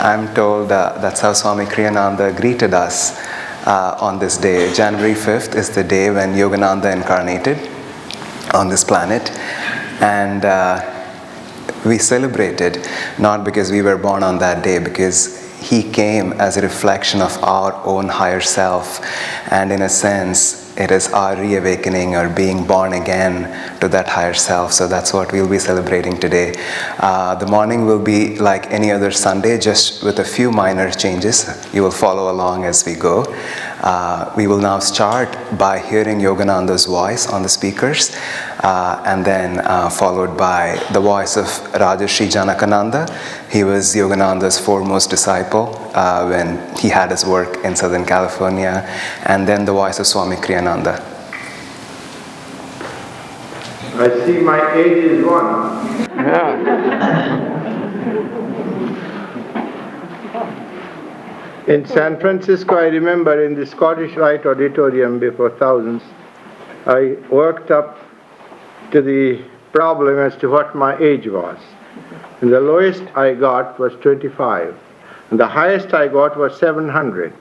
I'm told that's how Swami Kriyananda greeted us on this day. January 5th is the day when Yogananda incarnated on this planet. And we celebrated not because we were born on that day, because he came as a reflection of our own higher self. And in a sense, it is our reawakening or being born again to that higher self. So that's what we'll be celebrating today. The morning will be like any other Sunday, just with a few minor changes. You will follow along as we go. We will now start by hearing Yogananda's voice on the speakers, and then followed by the voice of Rajarshi Janakananda. He was Yogananda's foremost disciple when he had his work in Southern California, and then the voice of Swami Kriyananda. I see my age is one. Yeah. In San Francisco, I remember in the Scottish Rite Auditorium before thousands, I worked up to the problem as to what my age was. And the lowest I got was 25. And the highest I got was 700.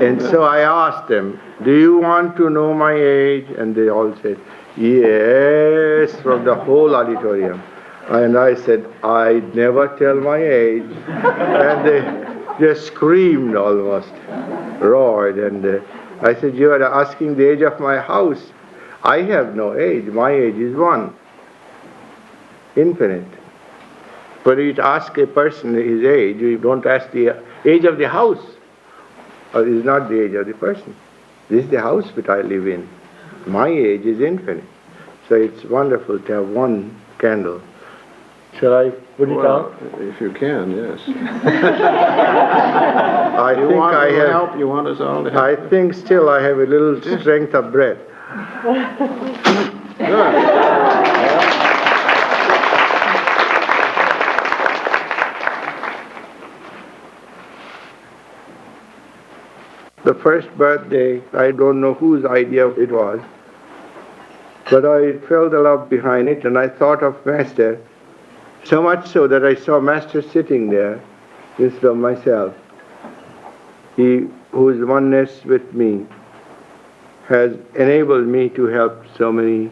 And so I asked them, do you want to know my age? And they all said, yes, from the whole auditorium. And I said, I never tell my age. And they just screamed almost, roared. And I said, you are asking the age of my house. I have no age. My age is one. Infinite. But you ask a person his age, you don't ask the age of the house. Or is not the age of the person. This is the house that I live in. My age is infinite. So it's wonderful to have one candle. Shall I put it out? If you can, yes. I think I have help. You want us all to help? I think still I have a little strength of breath. Good. The first birthday, I don't know whose idea it was, but I felt the love behind it, and I thought of Master, so much so that I saw Master sitting there instead of myself. He, whose oneness with me, has enabled me to help so many,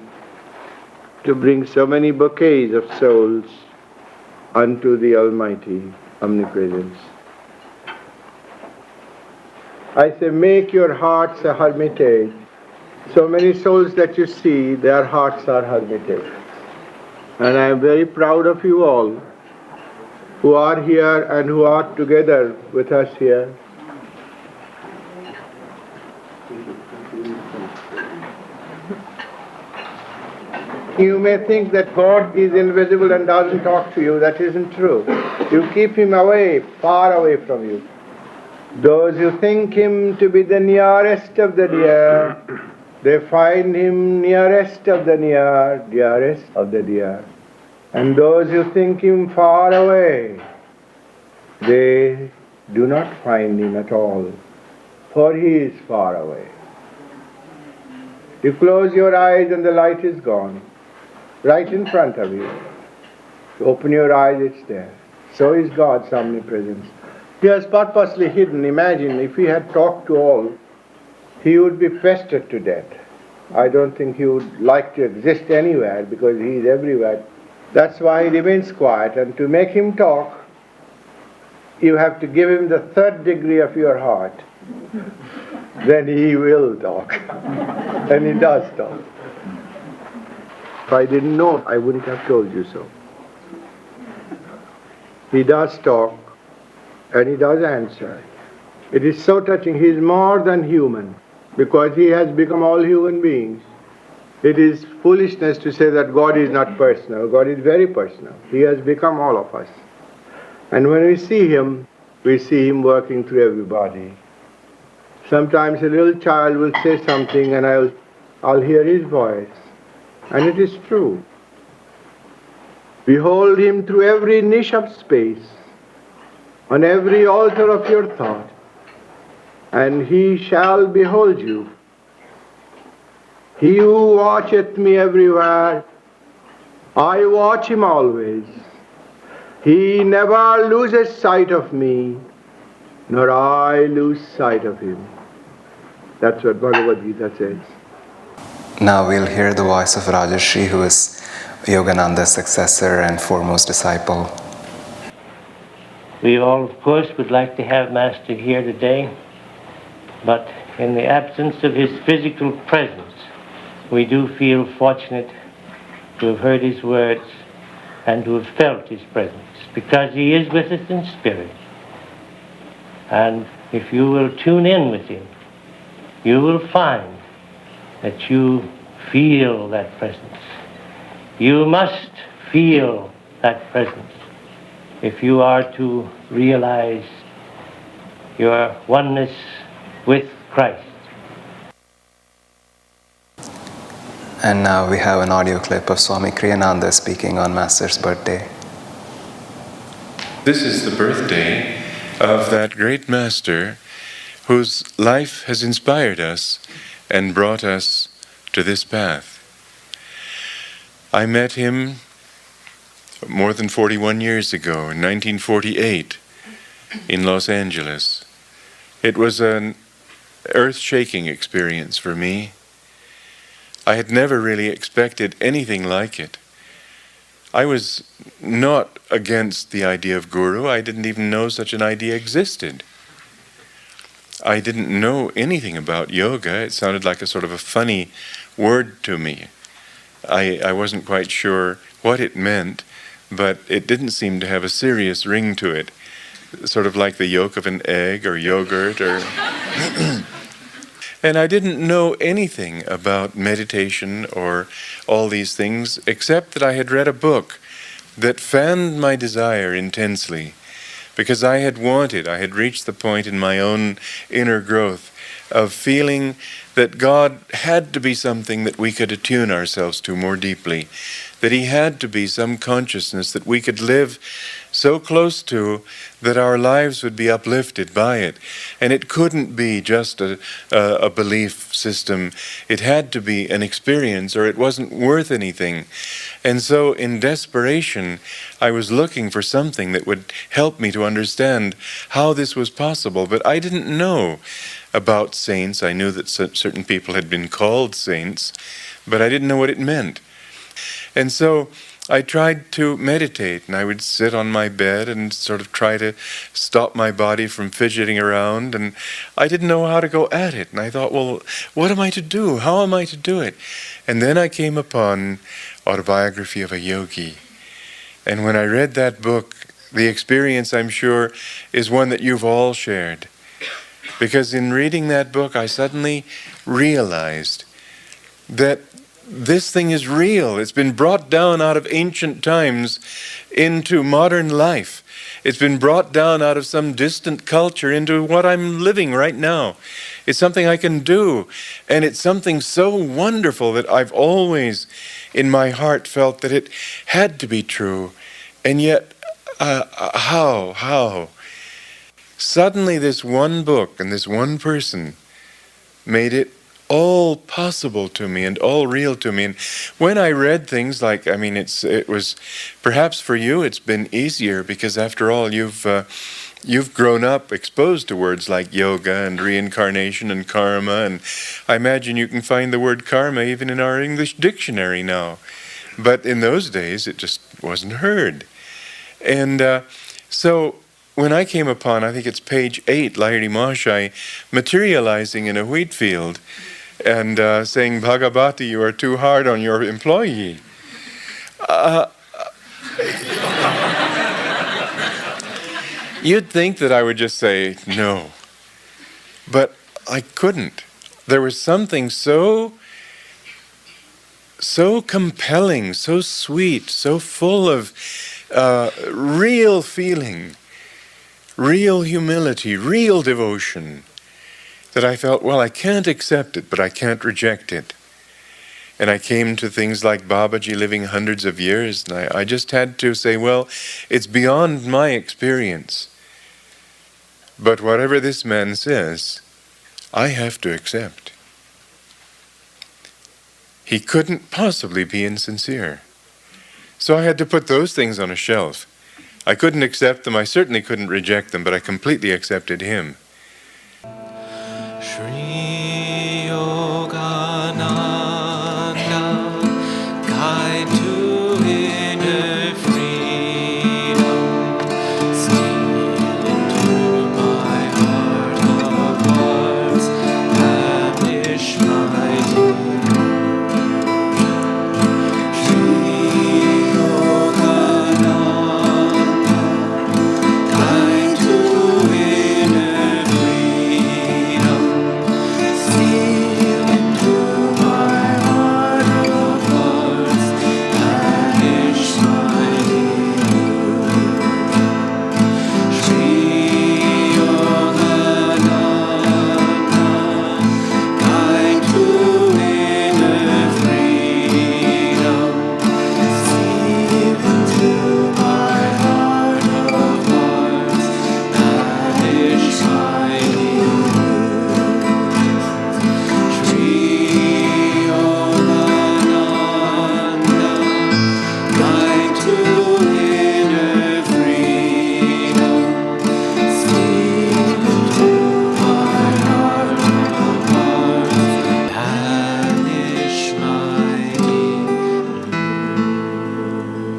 to bring so many bouquets of souls unto the Almighty Omnipresence. I say, make your hearts a hermitage. So many souls that you see, their hearts are hermitage. And I am very proud of you all who are here and who are together with us here. You may think that God is invisible and doesn't talk to you. That isn't true. You keep him away, far away from you. Those who think him to be the nearest of the dear, they find him nearest of the near, dearest of the dear. And those who think him far away, they do not find him at all, for he is far away. You close your eyes and the light is gone, right in front of you. You open your eyes, it's there. So is God's omnipresence. He has purposely hidden. Imagine if he had talked to all, he would be pestered to death. I don't think he would like to exist anywhere because he is everywhere. That's why he remains quiet. And to make him talk, you have to give him the third degree of your heart. Then he will talk. And he does talk. If I didn't know, I wouldn't have told you so. He does talk. And he does answer. It is so touching. He is more than human because he has become all human beings. It is foolishness to say that God is not personal. God is very personal. He has become all of us. And when we see him working through everybody. Sometimes a little child will say something and I'll hear his voice. And it is true. Behold him through every niche of space, on every altar of your thought, and he shall behold you. He who watcheth me everywhere, I watch him always. He never loses sight of me, nor I lose sight of him. That's what Bhagavad Gita says. Now we'll hear the voice of Rajarshi, who is Yogananda's successor and foremost disciple. We all, of course, would like to have Master here today, but in the absence of his physical presence, we do feel fortunate to have heard his words and to have felt his presence, because he is with us in spirit. And if you will tune in with him, you will find that you feel that presence. You must feel that presence if you are to realize your oneness with Christ. And now we have an audio clip of Swami Kriyananda speaking on Master's birthday. This is the birthday of that great Master whose life has inspired us and brought us to this path. I met him more than 41 years ago, in 1948, in Los Angeles. It was an earth-shaking experience for me. I had never really expected anything like it. I was not against the idea of guru. I didn't even know such an idea existed. I didn't know anything about yoga. It sounded like a sort of a funny word to me. I wasn't quite sure what it meant, but it didn't seem to have a serious ring to it, sort of like the yolk of an egg or yogurt or... And I didn't know anything about meditation or all these things, except that I had read a book that fanned my desire intensely, because I had reached the point in my own inner growth of feeling that God had to be something that we could attune ourselves to more deeply, that He had to be some consciousness that we could live so close to that our lives would be uplifted by it. And it couldn't be just a belief system. It had to be an experience, or it wasn't worth anything. And so in desperation, I was looking for something that would help me to understand how this was possible. But I didn't know about saints. I knew that certain people had been called saints, but I didn't know what it meant. And so I tried to meditate, and I would sit on my bed and sort of try to stop my body from fidgeting around, and I didn't know how to go at it. And I thought, well, what am I to do? How am I to do it? And then I came upon Autobiography of a Yogi. And when I read that book, the experience, I'm sure, is one that you've all shared. Because in reading that book, I suddenly realized that this thing is real. It's been brought down out of ancient times into modern life. It's been brought down out of some distant culture into what I'm living right now. It's something I can do. And it's something so wonderful that I've always, in my heart, felt that it had to be true. And yet, how? Suddenly this one book and this one person made it all possible to me and all real to me. And when I read things like, it was perhaps for you it's been easier, because after all you've grown up exposed to words like yoga and reincarnation and karma, and I imagine you can find the word karma even in our English dictionary now. But in those days it just wasn't heard. And so when I came upon, I think it's page 8, Lahiri Mahashai materializing in a wheat field and saying, Bhagavati, you are too hard on your employee. You'd think that I would just say no, but I couldn't. There was something so compelling, so sweet, so full of real feeling, real humility, real devotion, that I felt, well, I can't accept it, but I can't reject it. And I came to things like Babaji living hundreds of years, and I just had to say, well, it's beyond my experience. But whatever this man says, I have to accept. He couldn't possibly be insincere. So I had to put those things on a shelf I couldn't accept them, I certainly couldn't reject them, but I completely accepted him. Shri Yogananda, guide to inner freedom, steal into my heart of hearts, lavish my deed. Shri Yogananda, guide to inner freedom, steal into my heart of hearts, lavish my deed. Shri Yogananda, guide to inner freedom, steal into my heart of hearts, lavish my deed. Shri Yogananda, guide to inner freedom, steal into my heart of hearts, banish my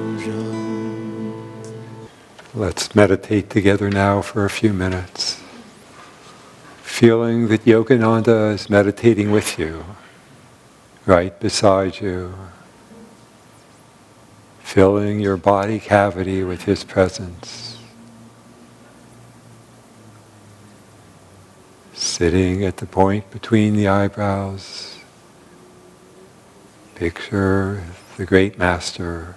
delusion. Let's meditate together now for a few minutes, feeling that Yogananda is meditating with you, right beside you, filling your body cavity with his presence, sitting at the point between the eyebrows. Picture the great master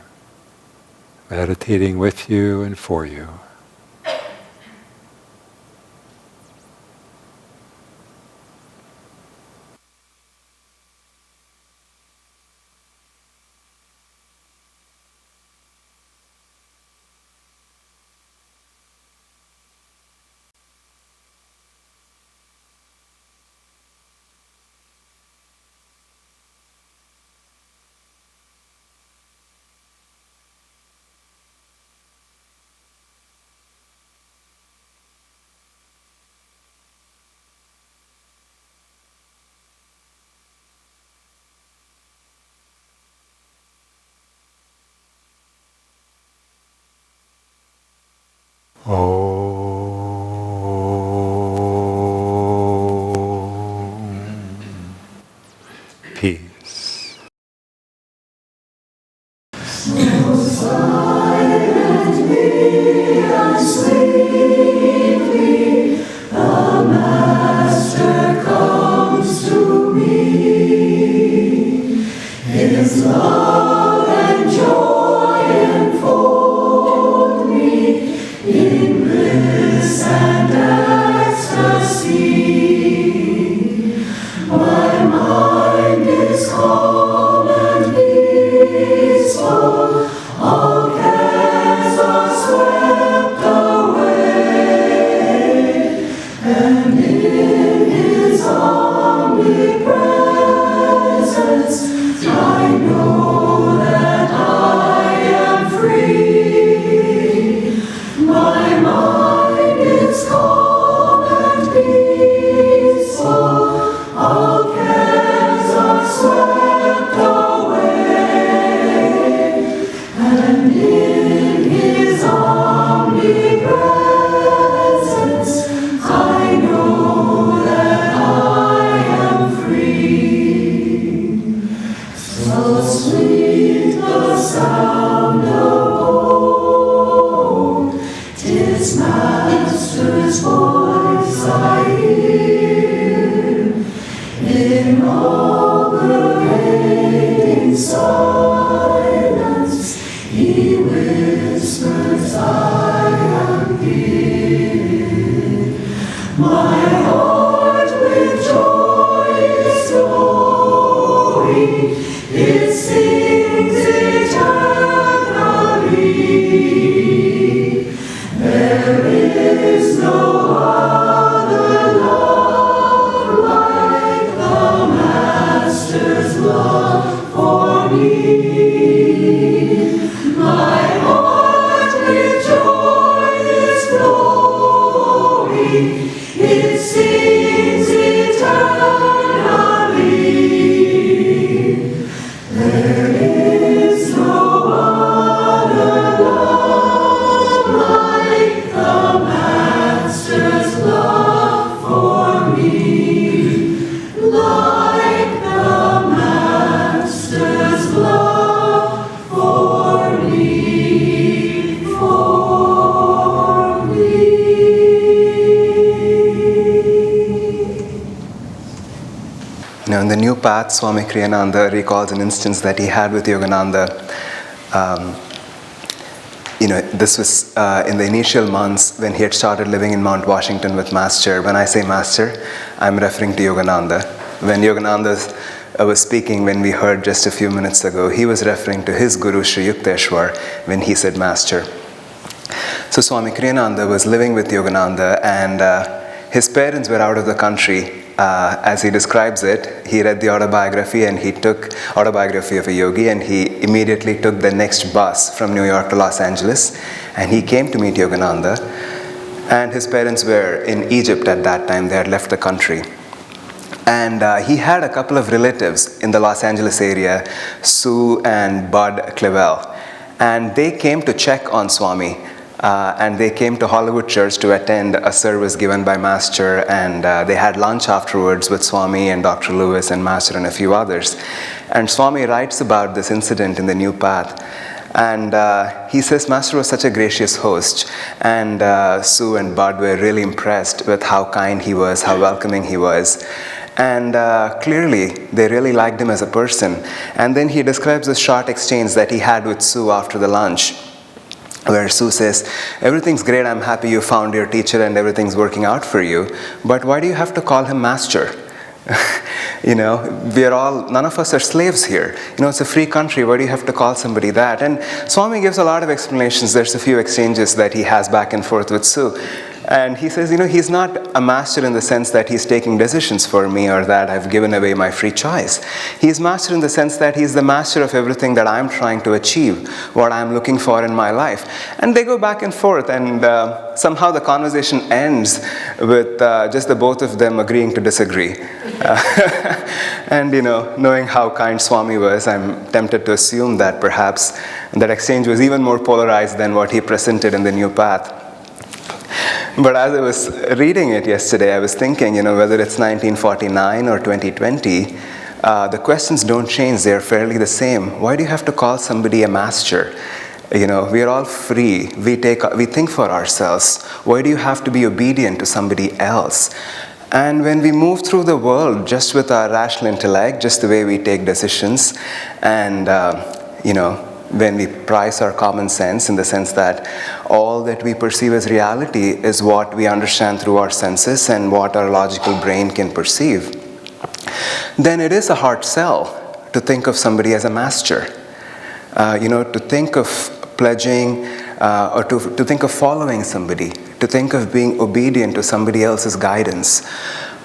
meditating with you and for you. Peace. No other love like the man. in the new path, Swami Kriyananda recalls an instance that he had with Yogananda. This was in the initial months when he had started living in Mount Washington with Master. When I say Master, I'm referring to Yogananda. When Yogananda was speaking, when we heard just a few minutes ago, he was referring to his Guru Sri Yukteswar when he said Master. So Swami Kriyananda was living with Yogananda, and his parents were out of the country. As he describes it, he read the autobiography of a yogi, and he immediately took the next bus from New York to Los Angeles, and he came to meet Yogananda. And his parents were in Egypt at that time. They had left the country. And he had a couple of relatives in the Los Angeles area, Sue and Bud Clevell. And they came to check on Swami. And they came to Hollywood Church to attend a service given by Master, and they had lunch afterwards with Swami and Dr. Lewis and Master and a few others. And Swami writes about this incident in the New Path. And he says Master was such a gracious host, and Sue and Bud were really impressed with how kind he was, how welcoming he was. And clearly, they really liked him as a person. And then he describes a short exchange that he had with Sue after the lunch, where Sue says, "Everything's great, I'm happy you found your teacher and everything's working out for you, but why do you have to call him Master?" None of us are slaves here. It's a free country, why do you have to call somebody that? And Swami gives a lot of explanations. There's a few exchanges that he has back and forth with Sue. And he says, he's not a master in the sense that he's taking decisions for me or that I've given away my free choice. He's master in the sense that he's the master of everything that I'm trying to achieve, what I'm looking for in my life. And they go back and forth, and somehow the conversation ends with just the both of them agreeing to disagree. And knowing how kind Swami was, I'm tempted to assume that perhaps that exchange was even more polarized than what he presented in the New Path. But as I was reading it yesterday, I was thinking, whether it's 1949 or 2020, the questions don't change. They're fairly the same. Why do you have to call somebody a master? We are all free. We think for ourselves. Why do you have to be obedient to somebody else? And when we move through the world just with our rational intellect, just the way we take decisions, and when we price our common sense in the sense that all that we perceive as reality is what we understand through our senses and what our logical brain can perceive, then it is a hard sell to think of somebody as a master. To think of pledging or to think of following somebody, to think of being obedient to somebody else's guidance.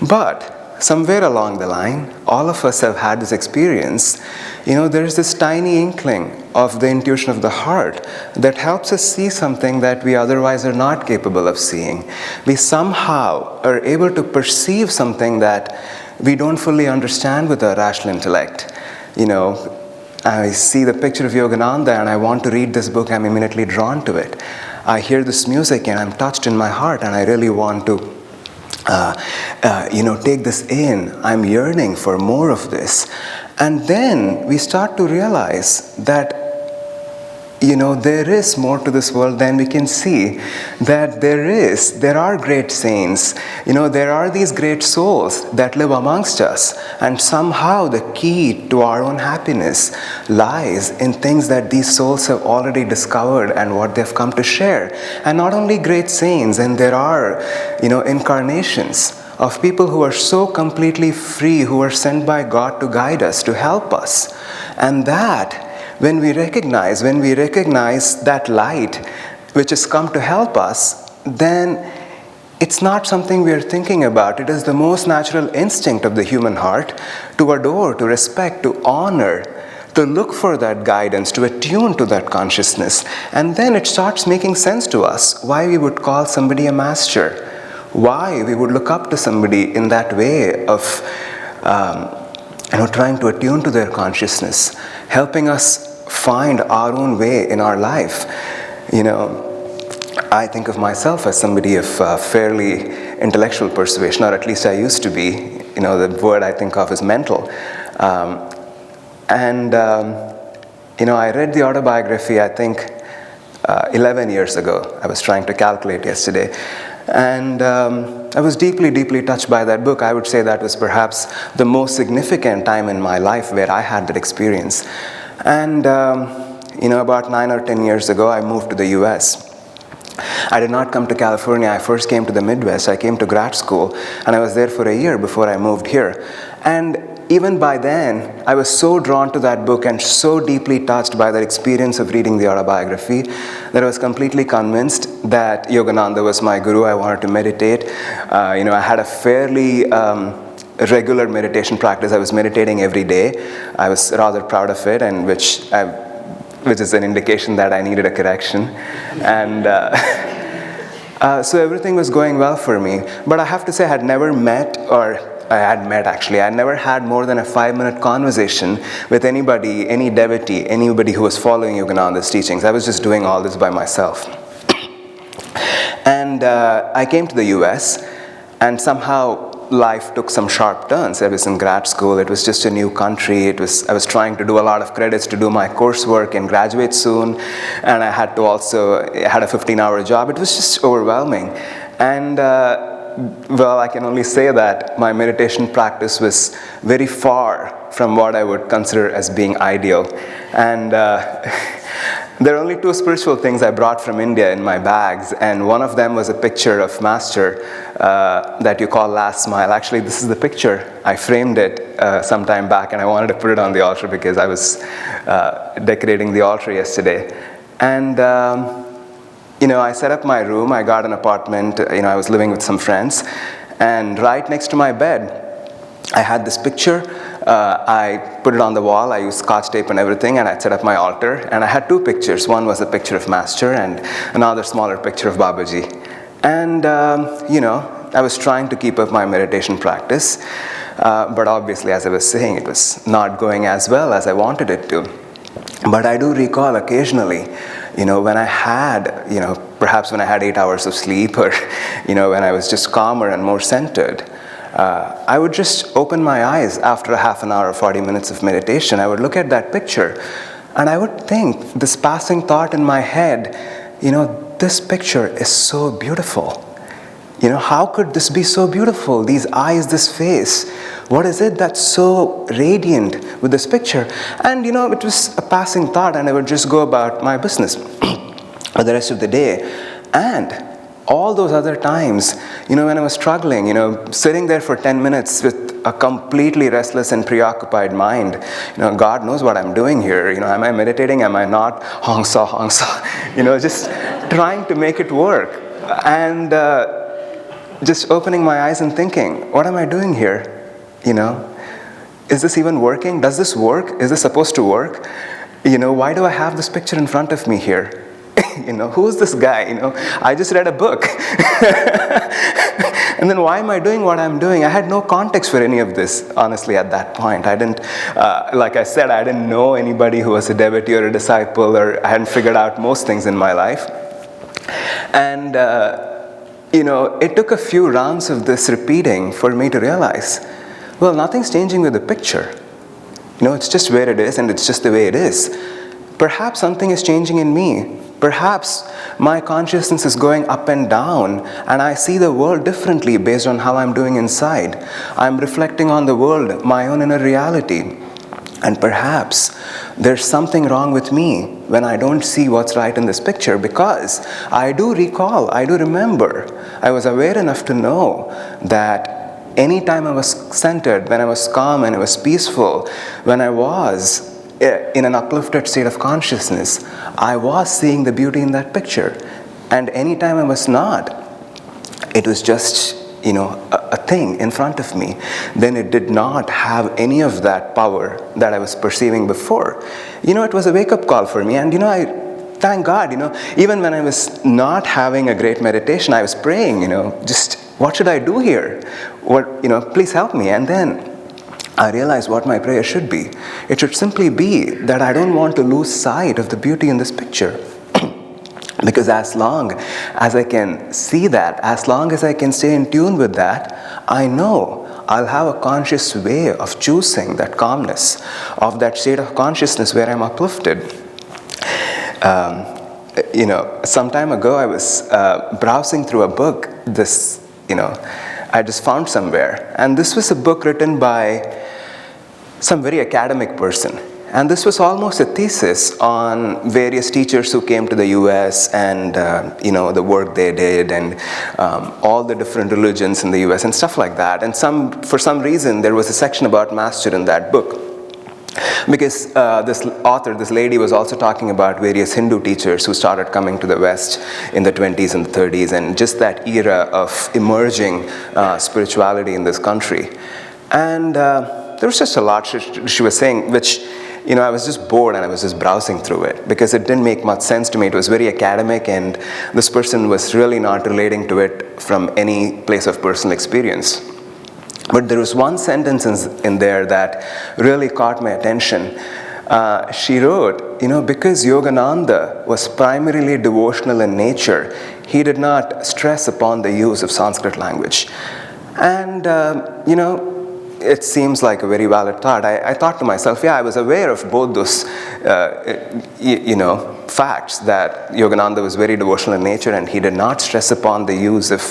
But somewhere along the line, all of us have had this experience. There's this tiny inkling of the intuition of the heart that helps us see something that we otherwise are not capable of seeing. We somehow are able to perceive something that we don't fully understand with our rational intellect. I see the picture of Yogananda and I want to read this book, I'm immediately drawn to it. I hear this music and I'm touched in my heart and I really want to take this in. I'm yearning for more of this. And then we start to realize that, there is more to this world than we can see. That there are great saints. There are these great souls that live amongst us. And somehow the key to our own happiness lies in things that these souls have already discovered and what they've come to share. And not only great saints, and there are, incarnations of people who are so completely free, who are sent by God to guide us, to help us. And that, when we recognize that light which has come to help us, then it's not something we are thinking about. It is the most natural instinct of the human heart to adore, to respect, to honor, to look for that guidance, to attune to that consciousness. And then it starts making sense to us why we would call somebody a master, why we would look up to somebody in that way of trying to attune to their consciousness, helping us find our own way in our life. I think of myself as somebody of fairly intellectual persuasion, or at least I used to be. The word I think of is mental. I read the autobiography, I think, 11 years ago. I was trying to calculate yesterday. And I was deeply, deeply touched by that book. I would say that was perhaps the most significant time in my life where I had that experience. And, about 9 or 10 years ago, I moved to the US. I did not come to California. I first came to the Midwest. I came to grad school, and I was there for a year before I moved here. And even by then, I was so drawn to that book and so deeply touched by that experience of reading the autobiography that I was completely convinced that Yogananda was my guru. I wanted to meditate. I had a fairly regular meditation practice. I was meditating every day. I was rather proud of it, and which is an indication that I needed a correction. And so everything was going well for me. But I have to say I had never met, I had never had more than a 5-minute conversation with anybody, any devotee, anybody who was following Yogananda's teachings. I was just doing all this by myself. And I came to the US, and somehow life took some sharp turns. I was in grad school. It was just a new country. I was trying to do a lot of credits to do my coursework and graduate soon. And I had a 15-hour job. It was just overwhelming. And I can only say that my meditation practice was very far from what I would consider as being ideal. And there are only 2 spiritual things I brought from India in my bags, and one of them was a picture of Master that you call Last Smile. Actually, this is the picture. I framed it some time back, and I wanted to put it on the altar because I was decorating the altar yesterday. And I set up my room. I got an apartment. I was living with some friends, and right next to my bed, I had this picture. I put it on the wall. I used Scotch tape and everything, and I set up my altar. And I had 2 pictures. One was a picture of Master, and another smaller picture of Babaji. And I was trying to keep up my meditation practice, but obviously, as I was saying, it was not going as well as I wanted it to. But I do recall occasionally, when I had, perhaps when I had 8 hours of sleep, or when I was just calmer and more centered, I would just open my eyes after a half an hour or 40 minutes of meditation. I would look at that picture, and I would think, this passing thought in my head, this picture is so beautiful. How could this be so beautiful? These eyes, this face. What is it that's so radiant with this picture? And, it was a passing thought, and I would just go about my business for the rest of the day. And all those other times, when I was struggling, sitting there for 10 minutes with a completely restless and preoccupied mind, God knows what I'm doing here. Am I meditating? Am I not? Hong sa, just trying to make it work. And just opening my eyes and thinking, what am I doing here? Is this even working? Does this work? Is this supposed to work? Why do I have this picture in front of me here? Who's this guy? I just read a book. And then why am I doing what I'm doing? I had no context for any of this, honestly, at that point. I didn't, like I said, I didn't know anybody who was a devotee or a disciple, or I hadn't figured out most things in my life. And, it took a few rounds of this repeating for me to realize, well, nothing's changing with the picture. It's just where it is, and it's just the way it is. Perhaps something is changing in me. Perhaps my consciousness is going up and down, and I see the world differently based on how I'm doing inside. I'm reflecting on the world, my own inner reality. And perhaps there's something wrong with me when I don't see what's right in this picture, because I do remember, I was aware enough to know that anytime I was centered, when I was calm and I was peaceful, when I was in an uplifted state of consciousness, I was seeing the beauty in that picture. And anytime I was not, it was just, a thing in front of me. Then it did not have any of that power that I was perceiving before. It was a wake-up call for me. And, I thank God, even when I was not having a great meditation, I was praying, just what should I do here? Please help me. And then I realized what my prayer should be. It should simply be that I don't want to lose sight of the beauty in this picture. Because as long as I can see that, as long as I can stay in tune with that, I know I'll have a conscious way of choosing that calmness, of that state of consciousness where I'm uplifted. some time ago I was browsing through a book, I just found somewhere. And this was a book written by some very academic person. And this was almost a thesis on various teachers who came to the US and, the work they did and all the different religions in the US and stuff like that. And for some reason, there was a section about master in that book. Because this lady was also talking about various Hindu teachers who started coming to the West in the 20s and the 30s, and just that era of emerging spirituality in this country. And there was just a lot she was saying, which, I was just bored and I was just browsing through it because it didn't make much sense to me. It was very academic, and this person was really not relating to it from any place of personal experience. But there was one sentence in there that really caught my attention. She wrote, because Yogananda was primarily devotional in nature, he did not stress upon the use of Sanskrit language. And, it seems like a very valid thought. I thought to myself, I was aware of both those, facts, that Yogananda was very devotional in nature and he did not stress upon the use of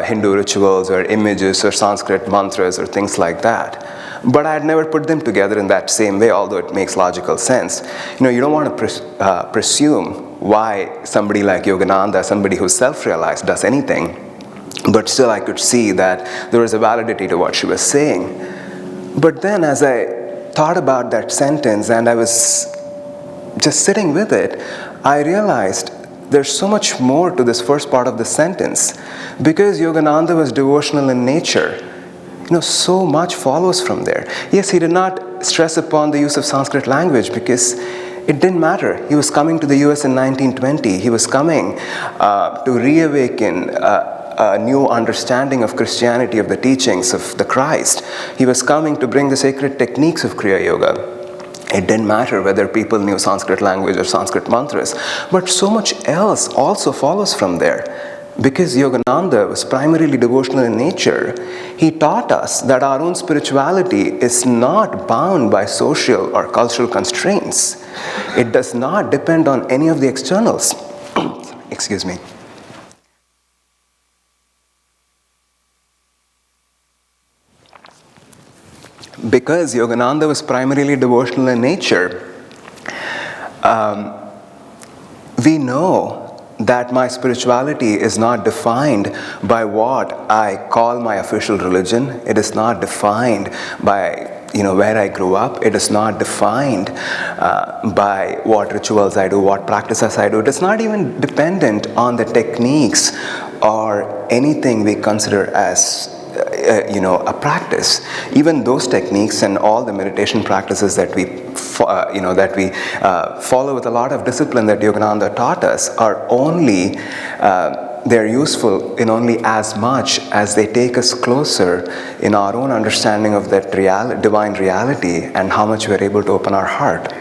Hindu rituals or images or Sanskrit mantras or things like that. But I had never put them together in that same way, although it makes logical sense. You don't want to presume why somebody like Yogananda, somebody who's self-realized, does anything. But still I could see that there was a validity to what she was saying. But then as I thought about that sentence and I was just sitting with it, I realized there's so much more to this first part of the sentence. Because Yogananda was devotional in nature, so much follows from there. Yes, he did not stress upon the use of Sanskrit language because it didn't matter. He was coming to the US in 1920. He was coming to reawaken a new understanding of Christianity, of the teachings of the Christ. He was coming to bring the sacred techniques of Kriya Yoga. It didn't matter whether people knew Sanskrit language or Sanskrit mantras. But so much else also follows from there. Because Yogananda was primarily devotional in nature, he taught us that our own spirituality is not bound by social or cultural constraints. It does not depend on any of the externals. Excuse me. Because Yogananda was primarily devotional in nature, we know that my spirituality is not defined by what I call my official religion. It is not defined by where I grew up. It is not defined by what rituals I do, what practices I do. It is not even dependent on the techniques or anything we consider as a practice. Even those techniques and all the meditation practices that we follow with a lot of discipline that Yogananda taught us are only they're useful in only as much as they take us closer in our own understanding of that divine reality and how much we're able to open our heart.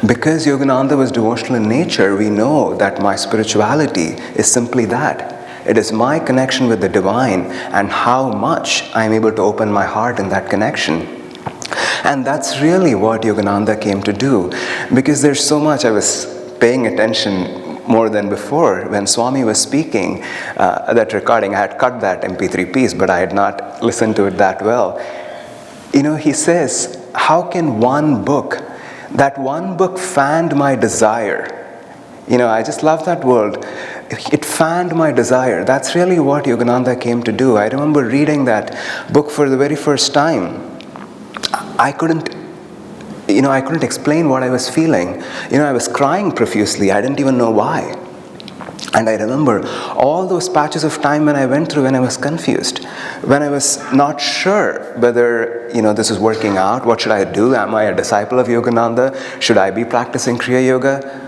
Because Yogananda was devotional in nature, we know that my spirituality is simply that. It is my connection with the divine and how much I'm able to open my heart in that connection. And that's really what Yogananda came to do. Because there's so much I was paying attention more than before. When Swami was speaking, that recording, I had cut that MP3 piece, but I had not listened to it that well. He says, how can that one book fanned my desire? I just love that word. It fanned my desire. That's really what Yogananda came to do. I remember reading that book for the very first time. I couldn't explain what I was feeling. I was crying profusely. I didn't even know why. And I remember all those patches of time when I went through when I was confused, when I was not sure whether, this is working out. What should I do? Am I a disciple of Yogananda? Should I be practicing Kriya Yoga?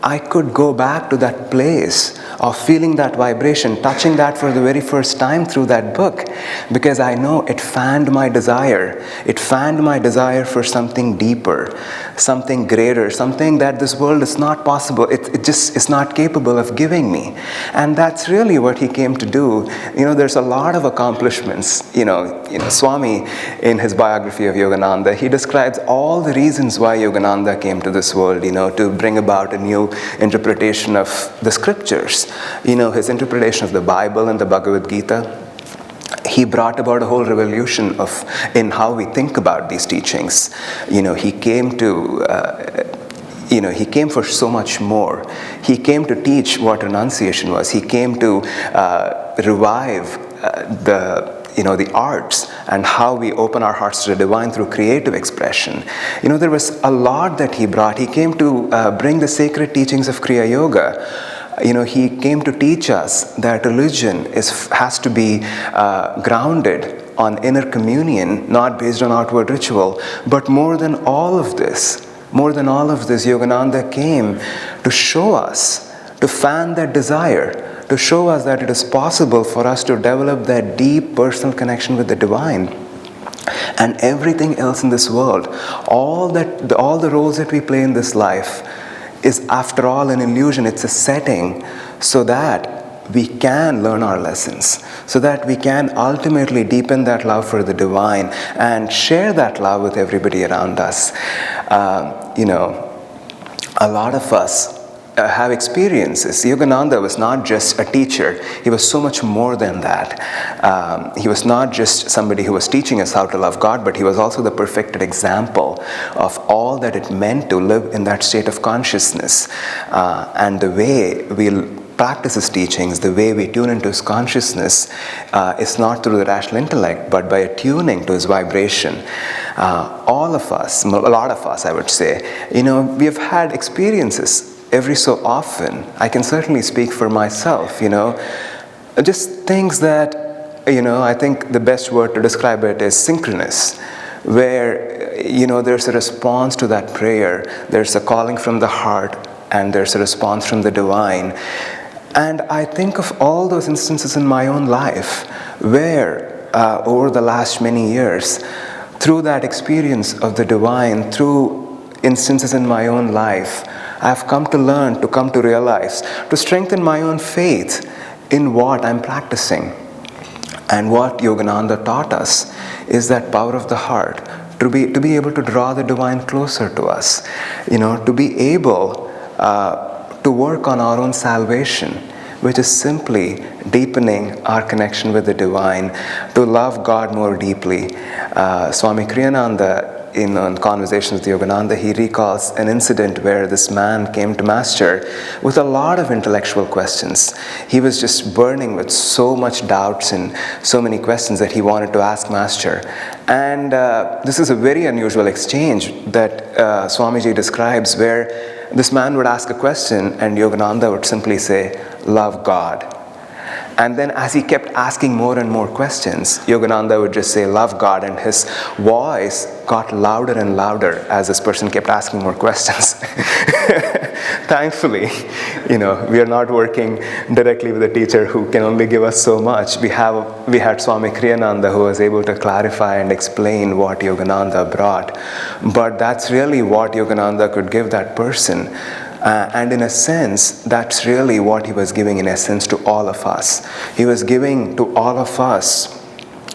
I could go back to that place of feeling that vibration, touching that for the very first time through that book, because I know it fanned my desire. It fanned my desire for something deeper, something greater, something that this world is not possible. It just is not capable of giving me. And that's really what he came to do. There's a lot of accomplishments. Swami, in his biography of Yogananda, he describes all the reasons why Yogananda came to this world, to bring about a new interpretation of the scriptures. His interpretation of the Bible and the Bhagavad Gita. He brought about a whole revolution in how we think about these teachings. He came he came for so much more. He came to teach what renunciation was. He came to revive the arts and how we open our hearts to the divine through creative expression. There was a lot that he brought. He came to bring the sacred teachings of Kriya Yoga. He came to teach us that religion has to be grounded on inner communion, not based on outward ritual. But more than all of this, Yogananda came to show us, to fan that desire, to show us that it is possible for us to develop that deep personal connection with the divine. And everything else in this world, all the roles that we play in this life, is after all an illusion. It's a setting so that we can learn our lessons, so that we can ultimately deepen that love for the divine and share that love with everybody around us. A lot of us have experiences. Yogananda was not just a teacher. He was so much more than that. He was not just somebody who was teaching us how to love God, but he was also the perfected example of all that it meant to live in that state of consciousness. And the way we practice his teachings, the way we tune into his consciousness, is not through the rational intellect, but by attuning to his vibration. All of us, a lot of us, I would say, we have had experiences every so often. I can certainly speak for myself, just things that, I think the best word to describe it is synchronous, where, there's a response to that prayer, there's a calling from the heart, and there's a response from the divine. And I think of all those instances in my own life where, over the last many years, through that experience of the divine, through instances in my own life, I've come to learn, to come to realize, to strengthen my own faith in what I'm practicing. And what Yogananda taught us is that power of the heart, to be able to draw the divine closer to us, to be able to work on our own salvation, which is simply deepening our connection with the divine, to love God more deeply. Swami Kriyananda, in Conversations with Yogananda, he recalls an incident where this man came to Master with a lot of intellectual questions. He was just burning with so much doubts and so many questions that he wanted to ask Master. And this is a very unusual exchange that Swamiji describes, where this man would ask a question and Yogananda would simply say, "Love God." And then as he kept asking more and more questions, Yogananda would just say, "Love God," and his voice got louder and louder as this person kept asking more questions. Thankfully, we are not working directly with a teacher who can only give us so much. We had Swami Kriyananda, who was able to clarify and explain what Yogananda brought. But that's really what Yogananda could give that person. And in a sense, that's really what he was giving in essence to all of us. He was giving to all of us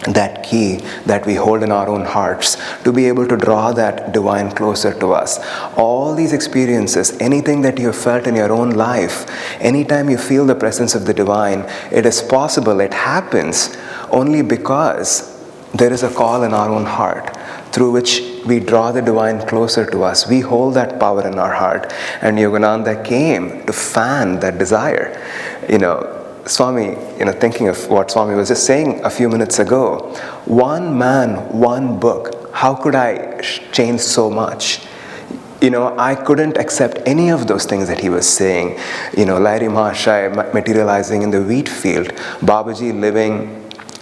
that key that we hold in our own hearts to be able to draw that divine closer to us. All these experiences, anything that you have felt in your own life, anytime you feel the presence of the divine, it is possible, it happens only because there is a call in our own heart through which we draw the divine closer to us. We hold that power in our heart. And Yogananda came to fan that desire. Swami, thinking of what Swami was just saying a few minutes ago, one man, one book, how could I change so much? I couldn't accept any of those things that he was saying. Lahiri Mahashaya materializing in the wheat field, Babaji living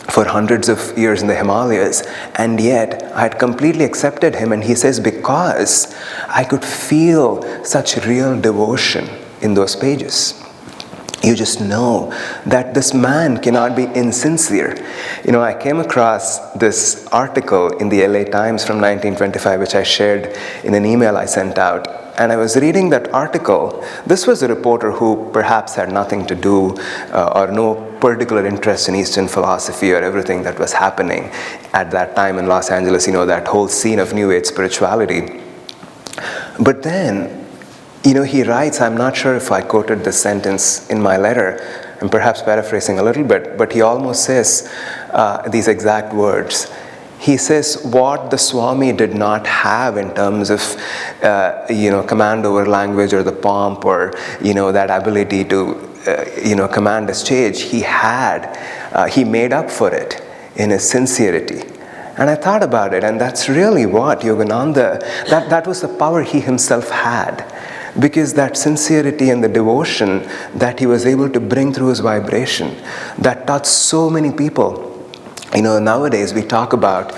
for hundreds of years in the Himalayas, and yet I had completely accepted him. And he says, because I could feel such real devotion in those pages. you just know that this man cannot be insincere. I came across this article in the LA Times from 1925, which I shared in an email I sent out. And I was reading that article. This was a reporter who perhaps had nothing to do or no particular interest in Eastern philosophy or everything that was happening at that time in Los Angeles, that whole scene of New Age spirituality. But then, he writes, I'm not sure if I quoted this sentence in my letter, I'm perhaps paraphrasing a little bit, but he almost says these exact words. He says, what the Swami did not have in terms of, command over language or the pomp or, that ability to, command a stage, he made up for it in his sincerity. And I thought about it, and that's really what Yogananda, that was the power he himself had. Because that sincerity and the devotion that he was able to bring through his vibration, that touched so many people. Nowadays we talk about,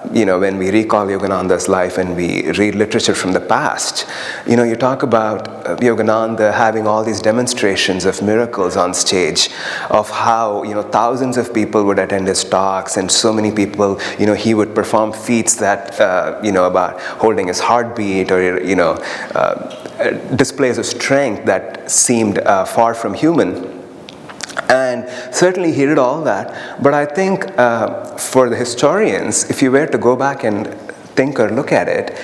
when we recall Yogananda's life and we read literature from the past, you talk about Yogananda having all these demonstrations of miracles on stage, of how, thousands of people would attend his talks and so many people, he would perform feats that, about holding his heartbeat or, displays of strength that seemed far from human. And certainly he did all that, but I think for the historians, if you were to go back and think or look at it,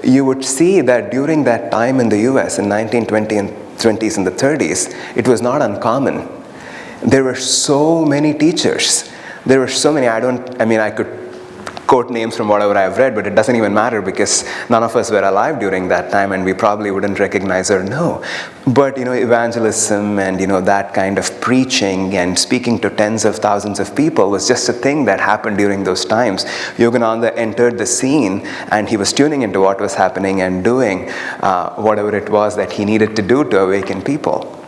you would see that during that time in the US in 1920s and the 30s, it was not uncommon. There were so many teachers. There were so many, I could quote names from whatever I've read, but it doesn't even matter because none of us were alive during that time and we probably wouldn't recognize or know. But, evangelism and, that kind of preaching and speaking to tens of thousands of people was just a thing that happened during those times. Yogananda entered the scene and he was tuning into what was happening and doing whatever it was that he needed to do to awaken people.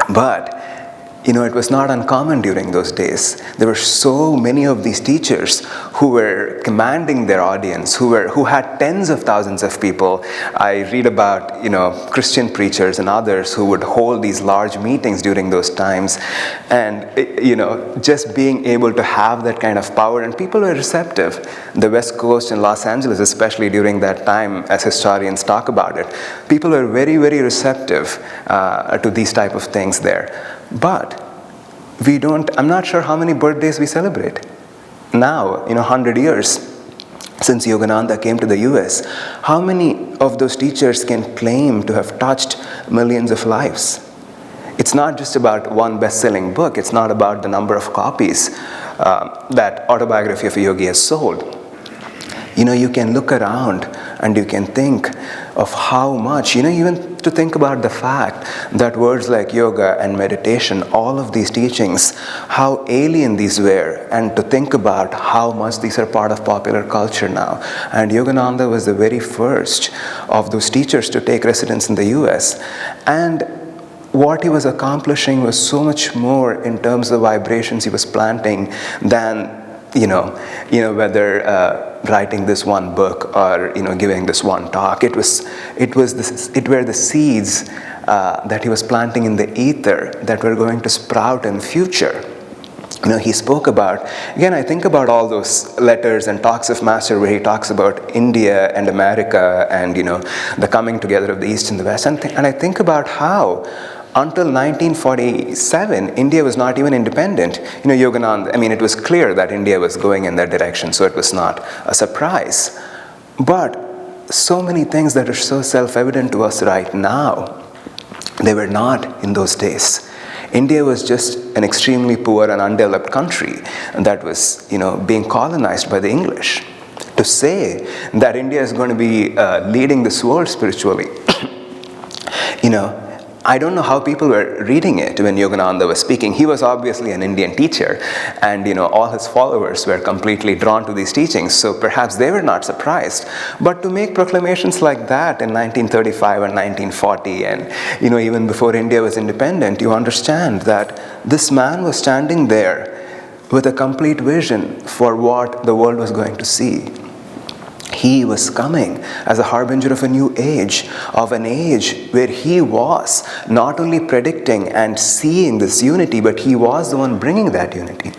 But it was not uncommon during those days. There were so many of these teachers who were commanding their audience, who had tens of thousands of people. I read about, Christian preachers and others who would hold these large meetings during those times. And, just being able to have that kind of power, and people were receptive. The West Coast in Los Angeles, especially during that time, as historians talk about it, people were very, very receptive to these type of things there. But I'm not sure how many birthdays we celebrate. Now, 100 years since Yogananda came to the US, how many of those teachers can claim to have touched millions of lives? It's not just about one best-selling book. It's not about the number of copies that Autobiography of a Yogi has sold. You can look around and you can think of how much, even to think about the fact that words like yoga and meditation, all of these teachings, how alien these were, and to think about how much these are part of popular culture now. And Yogananda was the very first of those teachers to take residence in the US. And what he was accomplishing was so much more in terms of vibrations he was planting than whether writing this one book or giving this one talk. It were the seeds that he was planting in the ether that were going to sprout in future. He spoke about, again, I think about all those letters and talks of Master where he talks about India and America and the coming together of the East and the West, and I think about how until 1947, India was not even independent. Yogananda, it was clear that India was going in that direction, so it was not a surprise. But so many things that are so self-evident to us right now, they were not in those days. India was just an extremely poor and undeveloped country that was, being colonized by the English. To say that India is going to be leading this world spiritually, I don't know how people were reading it when Yogananda was speaking. He was obviously an Indian teacher, and all his followers were completely drawn to these teachings, so perhaps they were not surprised. But to make proclamations like that in 1935 and 1940, and even before India was independent, you understand that this man was standing there with a complete vision for what the world was going to see. He was coming as a harbinger of a new age, of an age where he was not only predicting and seeing this unity, but he was the one bringing that unity.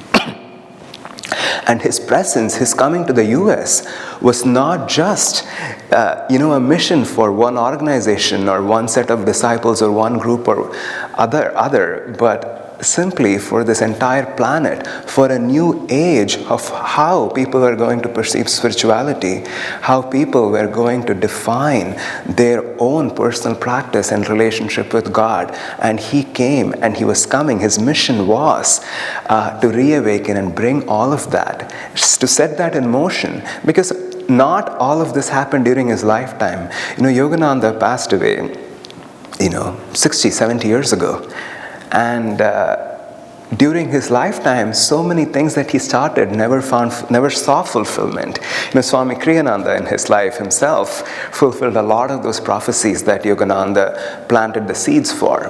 And his presence, his coming to the US, was not just a mission for one organization or one set of disciples or one group or other, but simply for this entire planet, for a new age of how people are going to perceive spirituality, how people were going to define their own personal practice and relationship with God. And he came, and he was coming. His mission was to reawaken and bring all of that, to set that in motion, because not all of this happened during his lifetime. Yogananda passed away, 60, 70 years ago. And during his lifetime, so many things that he started never saw fulfillment. Swami Kriyananda in his life himself fulfilled a lot of those prophecies that Yogananda planted the seeds for.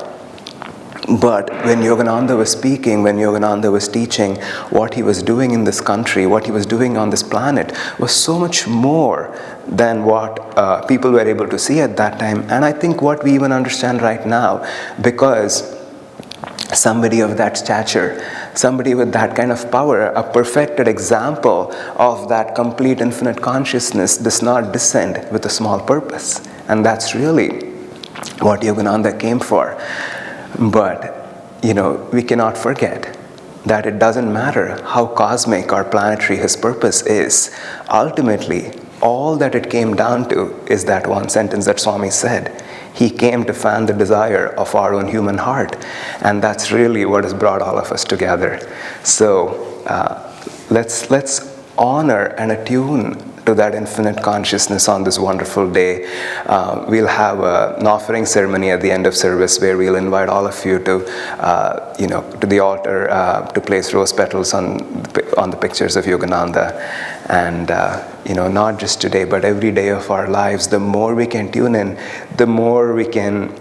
But when Yogananda was speaking, when Yogananda was teaching, what he was doing in this country, what he was doing on this planet was so much more than what people were able to see at that time. And I think what we even understand right now, because somebody of that stature, somebody with that kind of power, a perfected example of that complete infinite consciousness, does not descend with a small purpose. And that's really what Yogananda came for. But, we cannot forget that it doesn't matter how cosmic or planetary his purpose is. Ultimately, all that it came down to is that one sentence that Swami said. He came to fan the desire of our own human heart. And that's really what has brought all of us together. So let's honor and attune to that infinite consciousness on this wonderful day. We'll have an offering ceremony at the end of service where we'll invite all of you to the altar to place rose petals on the pictures of Yogananda. And not just today, but every day of our lives, the more we can tune in, the more we can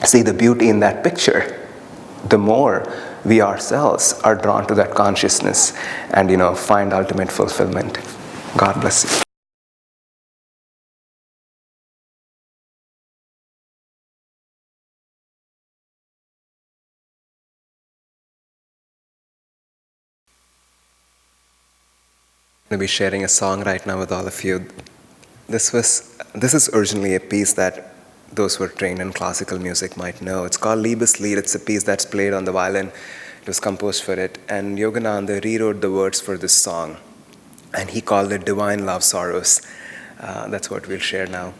see the beauty in that picture, the more we ourselves are drawn to that consciousness and, find ultimate fulfillment. God bless you. I'm going to be sharing a song right now with all of you. This is originally a piece that those who are trained in classical music might know. It's called Liebeslied. It's a piece that's played on the violin. It was composed for it. And Yogananda rewrote the words for this song. And he called it Divine Love Sorrows. That's what we'll share now.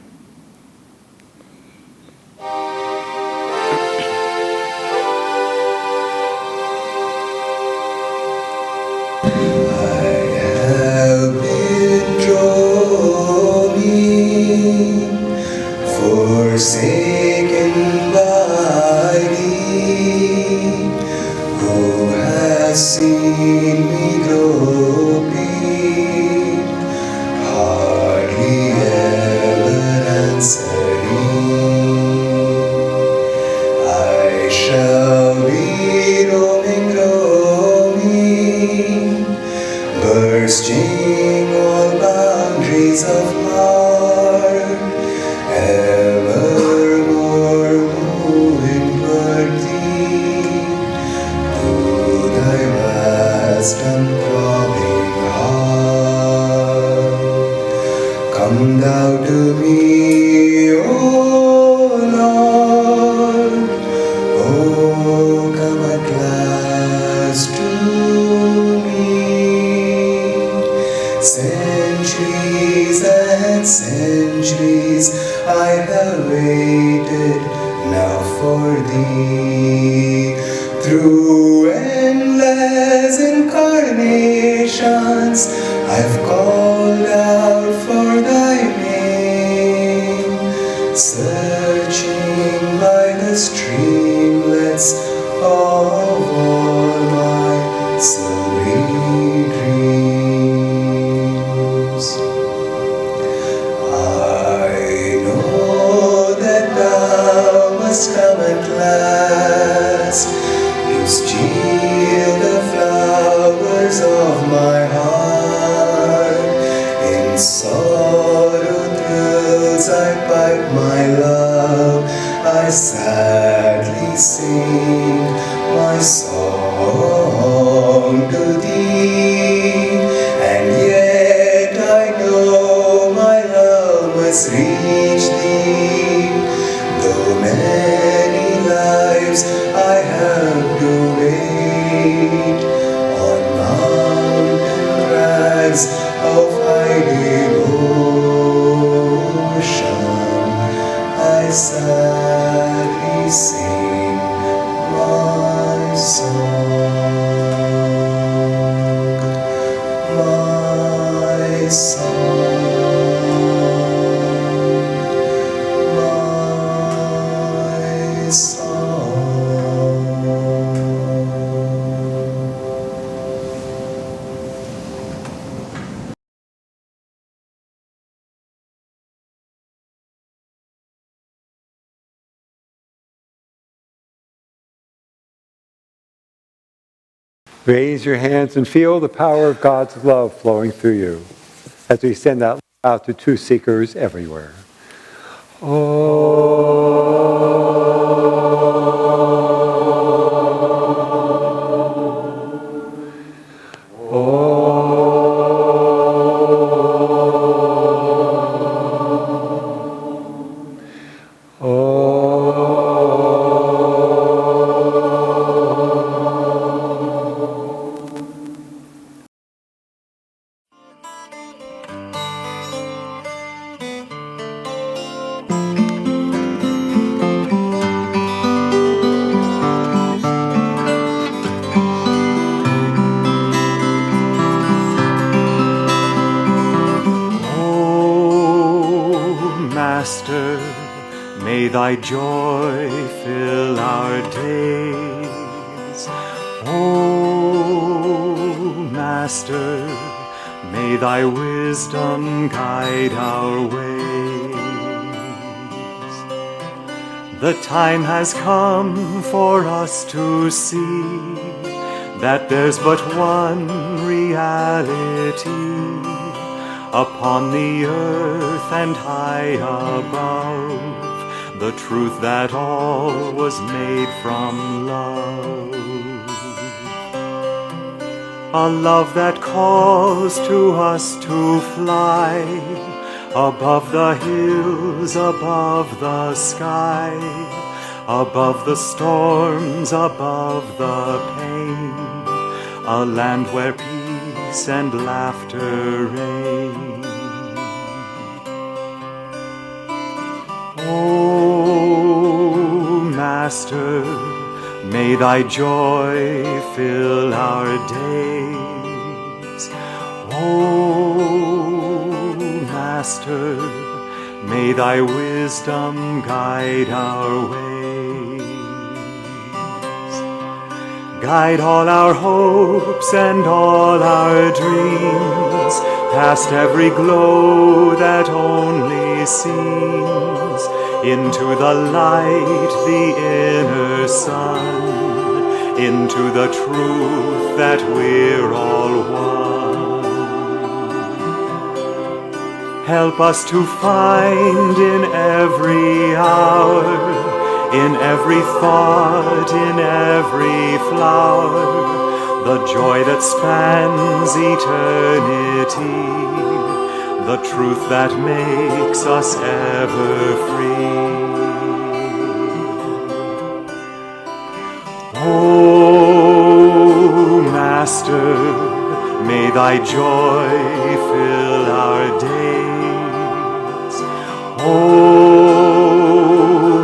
Forsaken by thee, who has seen me groping, hardly ever answering. I shall be roaming, bursting all boundaries of heart, evermore moving toward thee, to thy vast and throbbing heart. Come thou to me, O Lord, oh, come at last to me. Centuries and centuries I have waited now for thee. Through endless incarnations I've called out for thy name, searching by the streamlets of all my silvery dreams. Come at last to steal the flowers of my heart in my devotion, I sadly sing my song, my Raise your hands and feel the power of God's love flowing through you as we send that love out to true seekers everywhere. Master, may thy joy fill our days. Oh, Master, may thy wisdom guide our ways. The time has come for us to see that there's but one reality upon the earth and high above, the truth that all was made from love. A love that calls to us to fly above the hills, above the sky, above the storms, above the pain, a land where peace and laughter reign. Oh, Master, may thy joy fill our days. Oh, Master, may thy wisdom guide our ways. Guide all our hopes and all our dreams, past every glow that only seems, into the light, the inner sun, into the truth that we're all one. Help us to find in every hour, in every thought, in every flower, the joy that spans eternity, the truth that makes us ever free. Oh, Master, may thy joy fill our days. Oh,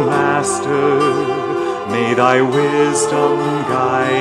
Master, may thy wisdom guide